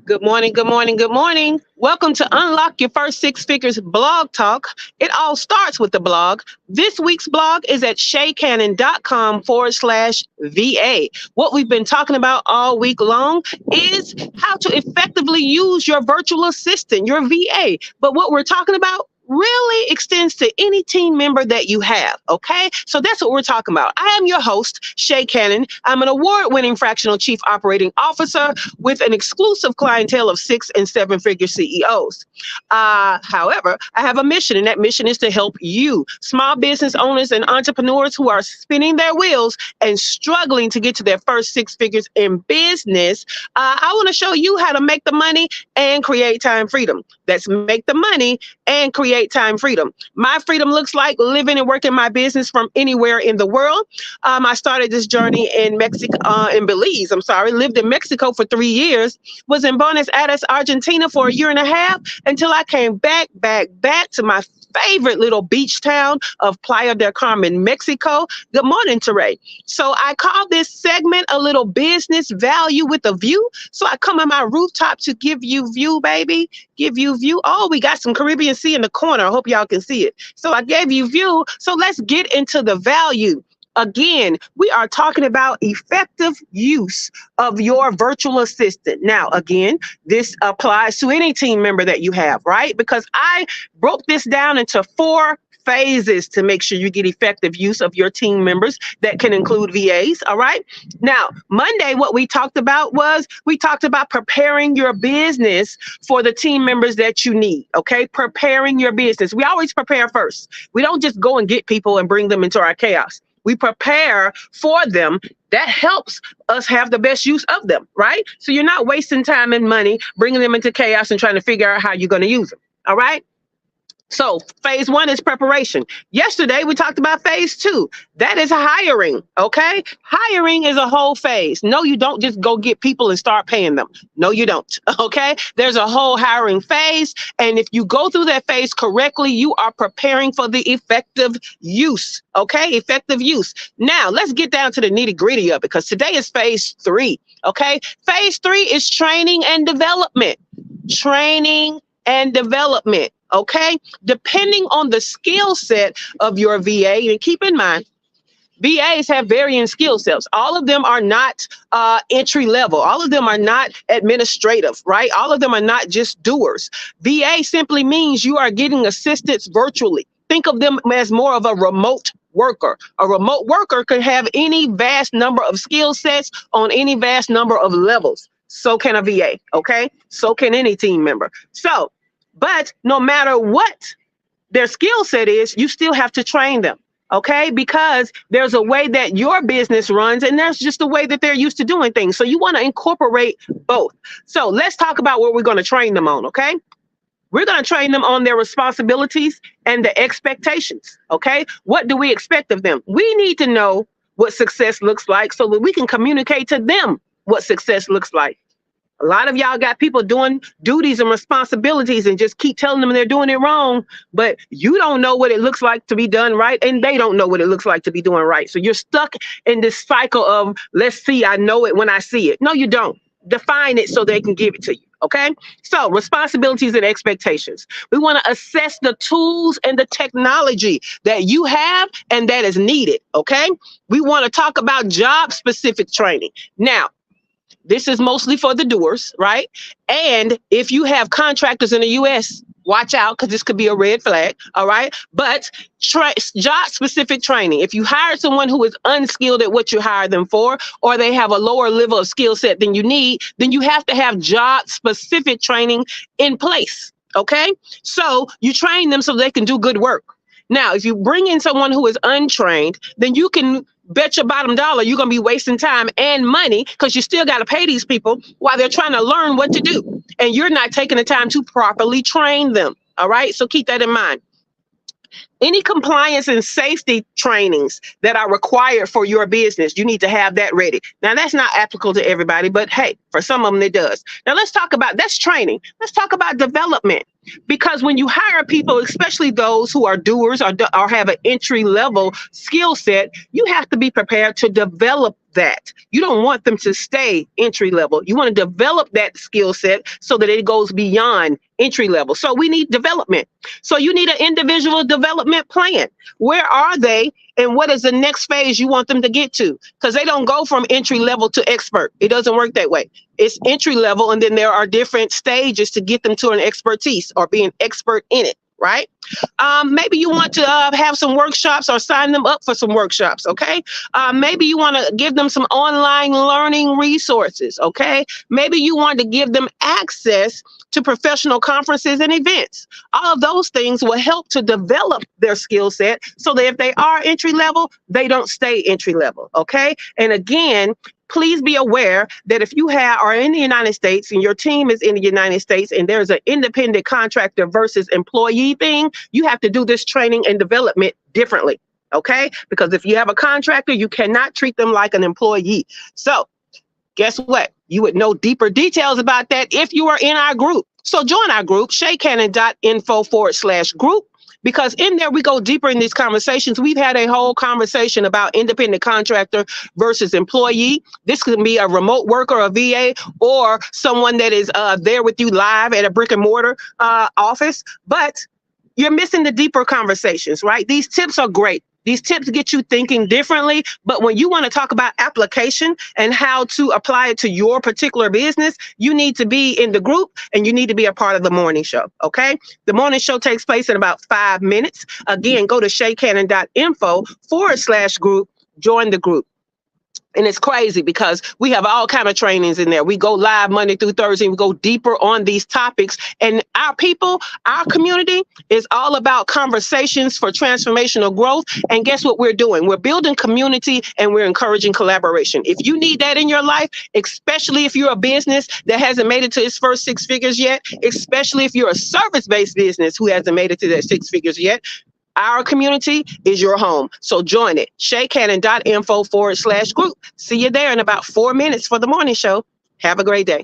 Good morning, good morning, good morning. Welcome to Unlock Your First Six Figures blog talk. It all starts with the blog. This week's blog is at ShaCannon.com/VA. What we've been talking about all week long is how to effectively use your virtual assistant, your VA. But what we're talking about really extends to any team member that you have, okay? So that's what we're talking about. I am your host, Shay Cannon. I'm an award-winning fractional chief operating officer with an exclusive clientele of 6 and 7-figure CEOs. However, I have a mission, and that mission is to help you, small business owners and entrepreneurs who are spinning their wheels and struggling to get to their first 6 figures in business. I want to show you how to make the money and create time freedom. That's make the money and create time freedom. My freedom looks like living and working my business from anywhere in the world. I started this journey in Belize. Lived in Mexico for 3 years, was in Buenos Aires, Argentina for a year and a half until I came back to my favorite little beach town of Playa del Carmen, Mexico. Good morning, Teray. So I call this segment a little business value with a view. So I come on my rooftop to give you view, baby. Give you view. Oh, we got some Caribbean Sea in the corner. I hope y'all can see it. So I gave you view. So let's get into the value. Again, we are talking about effective use of your virtual assistant. Now, again, this applies to any team member that you have, right? Because I broke this down into 4 phases to make sure you get effective use of your team members that can include VAs, all right? Now, Monday, what we talked about preparing your business for the team members that you need, okay? Preparing your business. We always prepare first. We don't just go and get people and bring them into our chaos. We prepare for them. That helps us have the best use of them, right? So you're not wasting time and money bringing them into chaos and trying to figure out how you're going to use them, all right? So phase 1 is preparation. Yesterday, we talked about phase 2. That is hiring, okay? Hiring is a whole phase. No, you don't just go get people and start paying them. No, you don't, okay? There's a whole hiring phase. And if you go through that phase correctly, you are preparing for the effective use, okay? Effective use. Now, let's get down to the nitty gritty of it because today is phase 3, okay? Phase 3 is training and development. Training and development. Okay, depending on the skill set of your VA, and keep in mind, VAs have varying skill sets. All of them are not entry level. All of them are not administrative, right? All of them are not just doers. VA simply means you are getting assistance virtually. Think of them as more of a remote worker. A remote worker could have any vast number of skill sets on any vast number of levels. So can a VA, okay? So can any team member. But no matter what their skill set is, you still have to train them, okay? Because there's a way that your business runs and there's just a way that they're used to doing things. So you want to incorporate both. So let's talk about what we're going to train them on, okay? We're going to train them on their responsibilities and the expectations, okay? What do we expect of them? We need to know what success looks like so that we can communicate to them what success looks like. A lot of y'all got people doing duties and responsibilities and just keep telling them they're doing it wrong, but you don't know what it looks like to be done right, and they don't know what it looks like to be doing right. So you're stuck in this cycle of, let's see, I know it when I see it. No, you don't. Define it so they can give it to you, okay? So responsibilities and expectations. We want to assess the tools and the technology that you have and that is needed, okay? We want to talk about job-specific training. Now, this is mostly for the doers, right? And if you have contractors in the U.S., watch out because this could be a red flag, all right? But job-specific training. If you hire someone who is unskilled at what you hire them for, or they have a lower level of skill set than you need, then you have to have job-specific training in place, okay? So you train them so they can do good work. Now, if you bring in someone who is untrained, then you can bet your bottom dollar you're going to be wasting time and money because you still got to pay these people while they're trying to learn what to do. And you're not taking the time to properly train them. All right. So keep that in mind. Any compliance and safety trainings that are required for your business, you need to have that ready. Now, that's not applicable to everybody, but hey, for some of them, it does. Now, let's talk about that's training. Let's talk about development. Because when you hire people, especially those who are doers or have an entry level skill set, you have to be prepared to develop that. You don't want them to stay entry level. You want to develop that skill set so that it goes beyond entry level. So we need development. So you need an individual development plan. Where are they? And what is the next phase you want them to get to? Because they don't go from entry level to expert. It doesn't work that way. It's entry level, and then there are different stages to get them to an expertise or be an expert in it, right? Maybe you want to have some workshops or sign them up for some workshops, okay? Maybe you want to give them some online learning resources, okay? Maybe you want to give them access to professional conferences and events. All of those things will help to develop their skill set so that if they are entry level, they don't stay entry level, okay? And again, please be aware that if you are in the United States and your team is in the United States and there's an independent contractor versus employee thing, you have to do this training and development differently, okay? Because if you have a contractor, you cannot treat them like an employee. So guess what? You would know deeper details about that if you are in our group. So join our group, ShaCannon.info/group. Because in there, we go deeper in these conversations. We've had a whole conversation about independent contractor versus employee. This could be a remote worker, a VA, or someone that is there with you live at a brick and mortar office. But you're missing the deeper conversations, right? These tips are great. These tips get you thinking differently. But when you want to talk about application and how to apply it to your particular business, you need to be in the group and you need to be a part of the morning show. Okay. The morning show takes place in about 5 minutes. Again, go to ShaCannon.info/group, join the group. And it's crazy because we have all kind of trainings in there. We go live Monday through Thursday. And we go deeper on these topics. And our people, our community is all about conversations for transformational growth. And guess what we're doing? We're building community and we're encouraging collaboration. If you need that in your life, especially if you're a business that hasn't made it to its first 6 figures yet, especially if you're a service-based business who hasn't made it to that 6 figures yet, our community is your home. So join it. ShaCannon.info/group. See you there in about 4 minutes for the morning show. Have a great day.